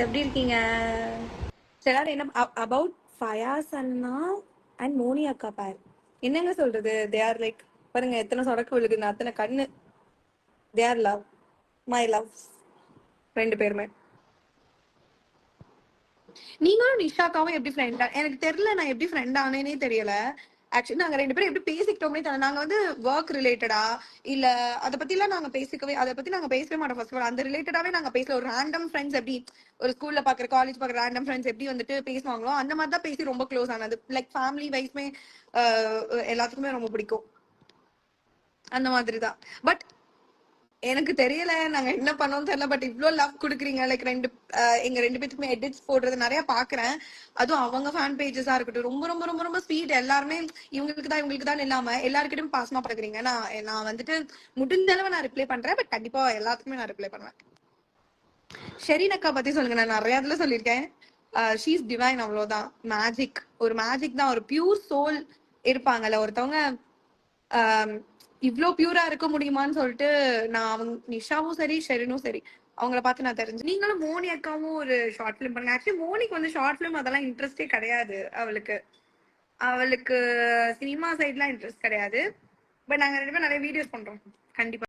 எப்படி இருக்கீங்க? சரி, என்ன about Fayaz Anna and Moni அக்கா பேர் என்னங்க சொல்றது? தே ஆர் லைக், பாருங்க எத்தனை சொடக்கு விழுகுது, அத்தனை கண்ணு. They are love, my love, ரெண்டு பேருமே. நீங்களும் நிஷாக்காவும் எப்படி ஃப்ரெண்டா? எனக்கு தெரியல, நான் எப்படி ஃப்ரெண்ட் ஆனேனே தெரியல. ஆக்சுவலி நாங்க ரெண்டு பேரும் எப்படி பேசிக்கிட்டோம்னே தெரியல. நாங்க வந்து ஒர்க் ரிலேட்டடா இல்ல அதை பத்தி எல்லாம் நாங்க பேசவே மாட்டோம். ஃபர்ஸ்ட் ஆல் அந்த ரிலேட்டடாவே நாங்க பேசல. ஒரு ரேண்டம் ஃப்ரெண்ட்ஸ் எப்படி ஒரு ஸ்கூல்ல பாக்குற, காலேஜ் பாக்குற ரேண்டம் ஃப்ரெண்ட்ஸ் எப்படி வந்துட்டு பேசுவாங்களோ அந்த மாதிரி தான் பேசி ரொம்ப க்ளோஸ் ஆனது. லைக் ஃபேமிலி வைஸ்மே எல்லாத்துக்குமே ரொம்ப பிடிக்கும், அந்த மாதிரி தான். பட் எனக்கு தெரியல நாங்க என்ன பண்ணோம்னு தெரியல. பட் இவ்வளவு லவ் குடுக்குறீங்க. லைக் எங்க ரெண்டு பேத்துக்குமே எடிட்ஸ் போடுறது நிறைய பாக்குறேன். அதுவும் அவங்க ஃபேன் பேஜஸா இருக்கட்டும், ரொம்ப ரொம்ப ரொம்ப ரொம்ப ஸ்வீட். எல்லாருமே இவங்களுக்கு தான் இல்லாம எல்லாருக்கிட்டும் பாசமா பாக்குறீங்க. நான் வந்துட்டு முடிஞ்ச அளவு நான் ரிப்ளை பண்றேன். பட் கண்டிப்பா எல்லாத்துக்குமே நான் ரிப்ளை பண்ணுவேன். ஷெரீன் அக்கா பத்தி சொல்லுங்க. நான் நிறைய இதுல சொல்லியிருக்கேன். ஷீஸ் டிவைன், அவ்வளவுதான். மேஜிக், ஒரு மேஜிக் தான். ஒரு பியூர் சோல் இருப்பாங்கல்ல ஒருத்தவங்க, இவ்ளோ பியூரா இருக்க முடியுமான்னு சொல்லிட்டு நான் அவங்க நிஷாவும் சரி ஷெரினும் சரி அவங்கள பார்த்து நான் தெரிஞ்சு. நீங்களும் மோனி அக்காவும் ஒரு ஷார்ட் பிலிம் பண்ணுங்க. ஆக்சுவலி மோனிக்கு வந்து ஷார்ட் பிலிம் அதெல்லாம் இன்ட்ரெஸ்டே கிடையாது. அவளுக்கு அவளுக்கு சினிமா சைட்லாம் இன்ட்ரெஸ்ட் கிடையாது. பட் நாங்க ரெண்டு பேரும் நிறைய வீடியோஸ் பண்றோம் கண்டிப்பா.